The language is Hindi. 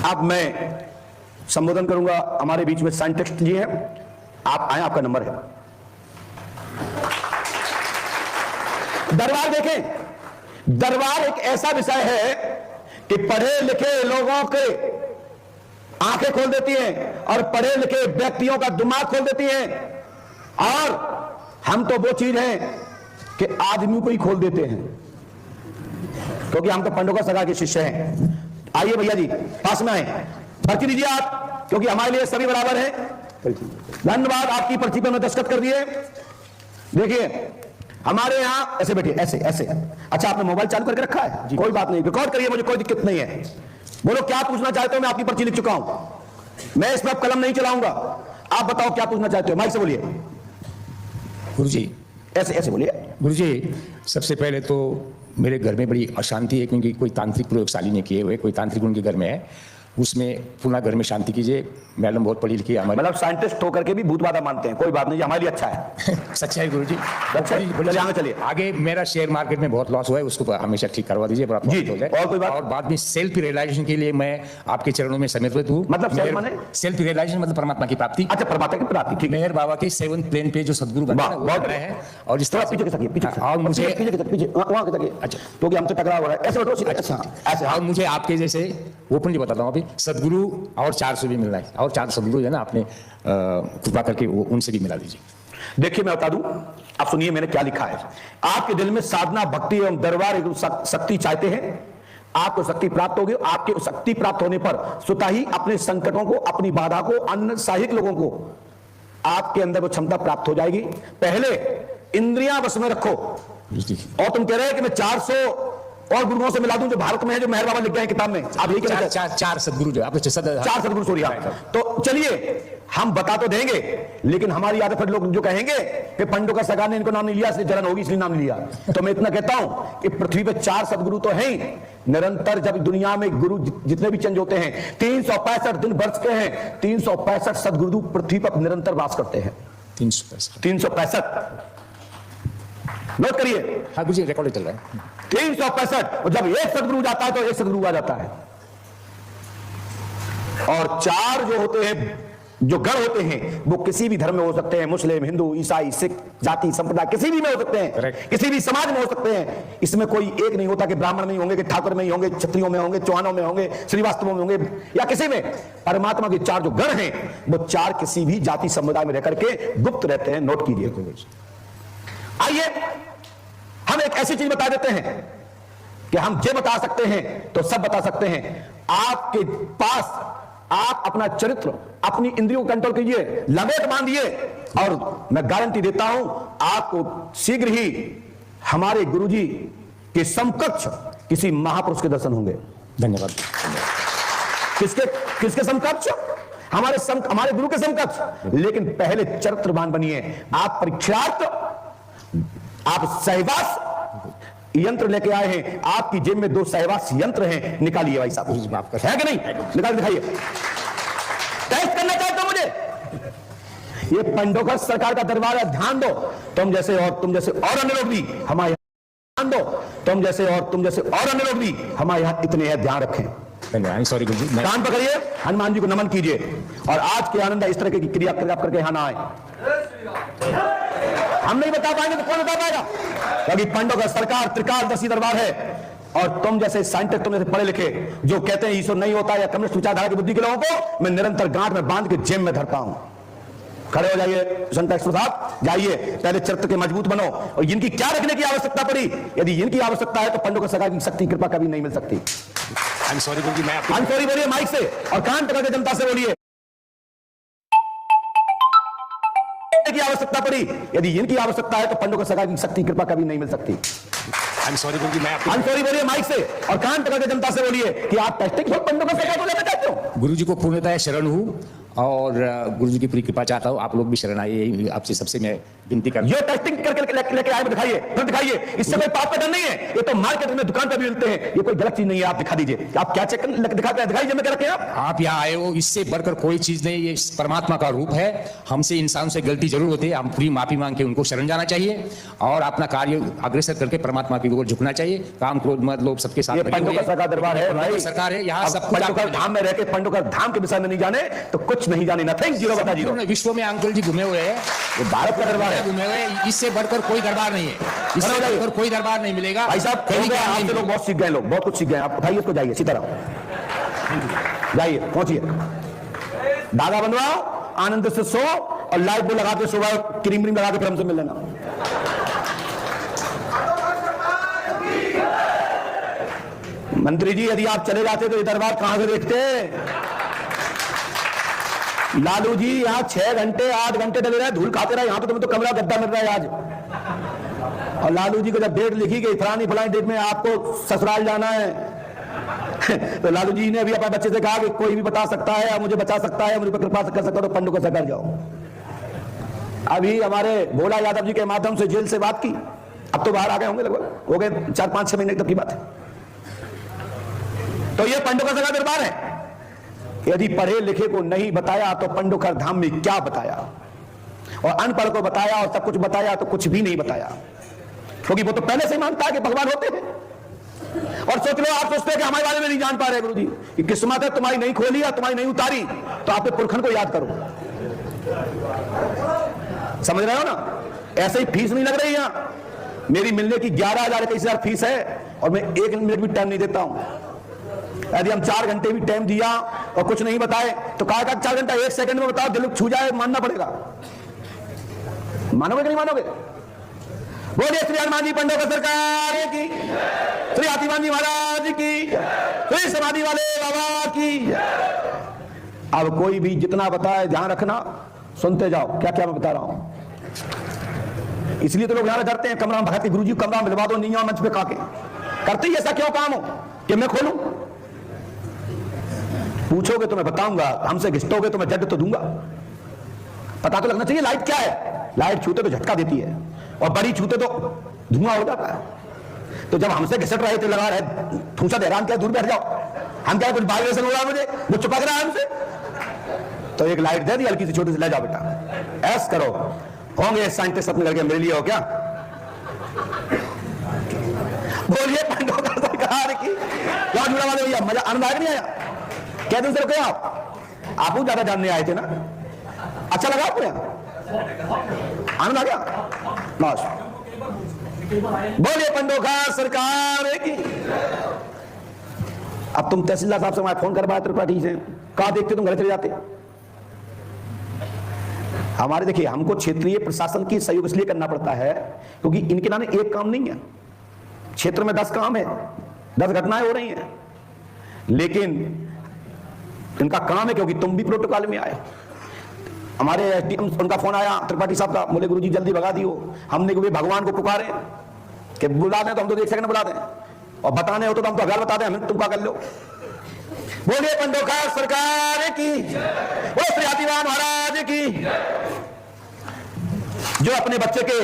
अब मैं संबोधन करूंगा। हमारे बीच में साइंटिस्ट जी हैं, आप आए, आपका नंबर है। दरबार देखें, दरबार एक ऐसा विषय है कि पढ़े लिखे लोगों के आंखें खोल देती हैं और पढ़े लिखे व्यक्तियों का दिमाग खोल देती हैं, और हम तो वो चीज है कि आदमी को ही खोल देते हैं, क्योंकि हम तो पंडों का सगा के शिष्य हैं। आइए भैया जी, पास में आए, पर्ची दीजिए आप, क्योंकि हमारे लिए सभी बराबर हैं। धन्यवाद, आपकी पर्ची पर मैं दस्तखत कर दिए। देखिए हमारे यहाँ ऐसे बैठिए, ऐसे ऐसे। अच्छा, आपने मोबाइल चालू करके रखा है? कोई बात नहीं, रिकॉर्ड करिए, मुझे कोई दिक्कत नहीं है। बोलो क्या पूछना चाहते हो? मैं आपकी पर्ची लिख चुका हूं, मैं इसमें अब कलम नहीं चलाऊंगा। आप बताओ क्या पूछना चाहते हो, माइक से बोलिए। गुरुजी ऐसे ऐसे बोलिए। गुरुजी, सबसे पहले तो मेरे घर में बड़ी अशांति है, क्योंकि कोई तांत्रिक प्रयोगशाली ने किए हुए, कोई तांत्रिक उनके घर में है, उसमें पुनः घर में शांति कीजिए। मैडम बहुत पढ़ी लिखी है हमारी, मतलब साइंटिस्ट होकर के भी भूतवादा मानते हैं। कोई बात नहीं, हमारे लिए अच्छा है। सच्चा है गुरुजी। चलिए आगे चलिए। आगे मेरा शेयर मार्केट में बहुत लॉस हुआ है, उसको हमेशा ठीक करवा दीजिए, बड़ा प्रॉफिट हो जाए। और कोई बात? और बाद में सेल्फ रियलाइजेशन के लिए मैं आपके चरणों में समर्पित हूँ। मतलब सेल्फ रियलाइजेशन मतलब परमात्मा की प्राप्ति। अच्छा, परमात्मा की प्राप्ति, ठीक। मेहर बाबा के 7th प्लेन पे जो सदगुरु बना है, और इस तरह पीछे के सकिए, पीछे और मुझे पीछे वहां के, अच्छा, क्योंकि हमसे टकराव हो रहा है। ऐसे बैठो, अच्छा ऐसे। और मुझे आपके जैसे ओपनली बताता हूँ, अभी सदगुरु और 400 भी मिल रहा है, और 4 सदगुरु है ना, आपने कृपा करके उनसे भी मिला दीजिए। देखिए मैं बता दूं, आप सुनिए मैंने क्या लिखा है। आपके दिल में साधना, भक्ति एवं दरबार शक्ति चाहते हैं, आपको शक्ति प्राप्त होगी। आपके शक्ति प्राप्त होने पर स्वतः ही अपने संकटों को, अपनी बाधा को, अन्य साहिक लोगों को, आपके अंदर वो क्षमता प्राप्त हो जाएगी। पहले इंद्रियां बस में रखो। और तुम कह रहे हैं कि मैं 400 और गुरुओं से मिला दूं जो भारत में है, जो मेहर बाबा लिख गए हैं किताब में। आप यही कहते हैं चार सदगुरु जो आपने 4 सदगुरु, सॉरी। तो चलिए हम बता तो देंगे, लेकिन हमारी आदत है लोग जो कहेंगे कि पंडों का सगा ने इनको नाम नहीं लिया, इसलिए जलन होगी इसलिए नाम नहीं लिया। तो मैं इतना कहता हूं कि पृथ्वी पे 4 सदगुरु तो हैं ही। निरंतर जब दुनिया में गुरु जितने भी चेंज होते हैं, 365 दिन वर्ष के हैं, 365 सदगुरु पृथ्वी पर निरंतर वास करते हैं। 365 नोट करिए। हाँ मुझे रिकॉर्ड चल रहा है। 365, और जब एक सदगुरु जाता है तो एक सदगुरु आ जाता है। और 4 जो होते हैं, जो गण होते हैं, वो किसी भी धर्म में हो सकते हैं, मुस्लिम, हिंदू, ईसाई, सिख, जाति संप्रदाय किसी भी में हो सकते हैं, किसी भी समाज में हो सकते हैं। इसमें कोई एक नहीं होता कि ब्राह्मण में ही होंगे, कि ठाकुर में ही होंगे, क्षत्रियों में होंगे, चौहानों में होंगे, श्रीवास्तवों में होंगे, या किसी में। परमात्मा के 4 जो गण हैं, वो 4 किसी भी जाति समुदाय में रह करके गुप्त रहते हैं। नोट कीजिए। आइए हम एक ऐसी चीज बता देते हैं कि हम ये बता सकते हैं तो सब बता सकते हैं। आपके पास आप अपना चरित्र, अपनी इंद्रियों को कंट्रोल कीजिए, लपेट बांधिए, और मैं गारंटी देता हूं आपको शीघ्र ही हमारे गुरुजी के समकक्ष किसी महापुरुष के दर्शन होंगे। धन्यवाद। किसके समकक्ष? हमारे गुरु के समकक्ष। लेकिन पहले चरित्रवान बनिए। आप परीक्षार्थ, आप सहवास यंत्र लेके आए हैं, आपकी जेब में 2 सहवास यंत्र हैं, निकालिए भाई साहब। है कि नहीं? निकाल दिखाइए। टेस्ट करना चाहते हो मुझे? ये पंडोकर सरकार का दरबार है, ध्यान दो। तुम जैसे और अन्य लोग भी हमारे ध्यान दो। तुम जैसे और अन्य लोग भी हमारे यहाँ इतने हैं, ध्यान रखें। सॉरी गुरुजी, कान पकड़िए, हनुमान जी को नमन कीजिए, और आज के आनंद इस तरह की क्रिया करके यहाँ ना आए। हम नहीं बता पाएंगे तो कौन बता पाएगा? क्योंकि पंडों का सरकार त्रिकालदर्शी दरबार है। और तुम जैसे साइंटिस्ट, तुम जैसे पढ़े लिखे जो कहते हैं ईश्वर नहीं होता, या कम्युनिस्ट विचारधारा की बुद्धि के लोगों को मैं निरंतर गांठ में बांध के जेब में धरता हूं। खड़े हो जाइए संत एक्सपर्ट साहब, जाइए, पहले चरित्र के मजबूत बनो। और इनकी क्या रखने की आवश्यकता पड़ी? यदि इनकी आवश्यकता है तो पंडों का सरकार की शक्ति कृपा कभी नहीं मिल सकती। सॉरी गुरुजी, मैं सॉरी बोलिए माइक से, और कान पकड़ के जनता से बोलिए। की आवश्यकता पड़ी, यदि इनकी आवश्यकता है तो पंडों का सरकार की शक्ति कृपा कभी नहीं मिल सकती। सॉरी गुरुजी, मैं सॉरी बोलिए माइक से, और कान पकड़ के जनता से बोलिए कि आप टेस्टिंग पंडों का सरकार को लेना चाहते हो। गुरुजी को पूर्णतः शरण हूं, और गुरु जी की पूरी कृपा चाहता हूँ। आप लोग भी शरण आइए, यही आपसे सबसे मैं विनती करता हूँ। ये टेस्टिंग करके लेके आए दिखाइए, फिर दिखाइए, इससे कोई पाप का डर नहीं है। ये तो मार्केट में दुकान पर भी मिलते हैं, ये कोई गलत चीज नहीं है। आप दिखा दीजिए, आप क्या चेक दिखाते हैं, दिखाइए मैं रखे आप यहाँ आए हो, इससे बढ़कर कोई चीज नहीं, ये परमात्मा का रूप है। हमसे इंसान से गलती जरूर होती है, हम पूरी माफी मांग के उनको शरण जाना चाहिए और अपना कार्य अग्रसर करके परमात्मा की ओर झुकना चाहिए। काम क्रोध मत लोभ सबके साथ का दरबार है भाई, सरकार है यहाँ, सब पंडोकर धाम में रहकर पंडोकर धाम के विषय में नहीं जाने तो कुछ नहीं जाने, नथिंग, जीरो बता जीरो। विश्व में अंकल जी घूमे हुए हैं, ये भारत का दरबार है, घूमे हुए, इससे बढ़कर कोई दरबार नहीं है, इससे बढ़कर कोई दरबार नहीं मिलेगा। भाई साहब कहीं आपसे लोग बहुत सीख गए, लोग बहुत कुछ सीख गए। आप उठाइए इसको, जाइए सीताराम, जाइए पहुंचिए, धागा बनवाओ, आनंद से सो और लाइट वो लगा के सुबह क्रीम व्रीम लगा के फिर हमसे मिल लेना। मंत्री जी यदि आप चले जाते तो ये दरबार कहां से देखते? लालू जी यहाँ 6 घंटे 8 घंटे डले रहे, धूल खाते रहे, यहाँ तो तुम्हें तो कमरा गद्दा मिल रहा है आज। और लालू जी को जब डेट लिखी गई फलानी फलानी डेट में आपको ससुराल जाना है तो लालू जी ने अभी अपने बच्चे से कहा कि कोई भी बता सकता है या मुझे बचा सकता है, मुझे पर कृपा कर सकता है तो पंडों को कर जाओ। अभी हमारे भोला यादव जी के माध्यम से जेल से बात की, अब तो बाहर आ गए होंगे, लगभग हो गए 4-5-6 महीने तक की बात है। तो ये पंडोकर का दरबार है। यदि पढ़े लिखे को नहीं बताया तो पंडोकर धाम में क्या बताया, और अनपढ़ को बताया और सब कुछ बताया तो कुछ भी नहीं बताया, क्योंकि वो तो पहले से ही मानता है कि भगवान होते हैं। और सोच लो, आप सोचते हैं कि हमारे बारे में नहीं जान पा रहे गुरु जी, कि किस्मत है तुम्हारी नहीं खोली या तुम्हारी नहीं उतारी, तो आपके पुरखन को याद करो। समझ रहे हो ना? ऐसे ही फीस नहीं लग रही यहां, मेरी मिलने की 11,000 फीस है और मैं 1 मिनट भी टाइम नहीं देता हूं। यदि हम 4 घंटे भी टाइम दिया और कुछ नहीं बताए तो कहा 4 घंटा 1 सेकंड में बताओ, दिल छू जाए, मानना पड़ेगा। मानोगे कि नहीं मानोगे? बोलिए श्री हनुमान जी पंडोकर सरकार की, श्री हाथीमान जी महाराज की, श्री समाधि वाले बाबा की। अब कोई भी जितना बताए ध्यान रखना, सुनते जाओ क्या क्या मैं बता रहा हूं। इसलिए तो लोग यहां डरते हैं, कमरा में भगत गुरु जी कमरा मिलवा दो, नहीं मंच पे काके करते ही ऐसा क्यों काम हो कि मैं खोलूं? पूछोगे तो मैं बताऊंगा, हमसे घिसटोगे तो मैं जड तो दूंगा। पता तो लगना चाहिए लाइट क्या है। लाइट छूते तो झटका देती है और बड़ी छूते तो धुआं हो जाता है। तो जब हमसे घिसट रहे थे, लगा रहे ठूसा दे रहा, हम क्या दूर बैठ जाओ, हम क्या कुछ वाइब्रेशन हो रहा है मुझे, वो चुपक रहा है हमसे, तो एक लाइट दे दी हल्की सी छोटी सी, ले जाओ बेटा ऐस करो। होंगे साइंटिस्ट अपने लड़के मेरे लिए हो क्या? बोलिए पंडोकर सरकार की। क्या जुड़ा वाले भैया, मजा आनंद आया नहीं आया? क्या दिन से रुके आप ज्यादा जानने आए थे ना? अच्छा लगा आपको? आनंद आ गया? बोलिए पंडोकर सरकार की। अब तुम तहसीलदार साहब से हमारे फोन करवाए त्रिपाठी से, कहा देखते तुम घर चले जाते। हमारे देखिए, हमको क्षेत्रीय प्रशासन की सहयोग इसलिए करना पड़ता है क्योंकि इनके नाम एक काम नहीं है, क्षेत्र में 10 काम है, 10 घटनाएं हो रही हैं, लेकिन इनका काम है क्योंकि तुम भी प्रोटोकॉल में आए। हमारे एसडीएम उनका फोन आया त्रिपाठी साहब का, बोले गुरुजी जल्दी भगा दियो। हमने भी भगवान को पुकारे कि बुला दें तो हम तो 1 सेकंड बुला दें, और बताने हो तो हम तो घर बता दें, हम तुम क्या कर लो। बोलिए पंडोकर सरकार की, वो श्री हाथीमान महाराज की। जो अपने बच्चे के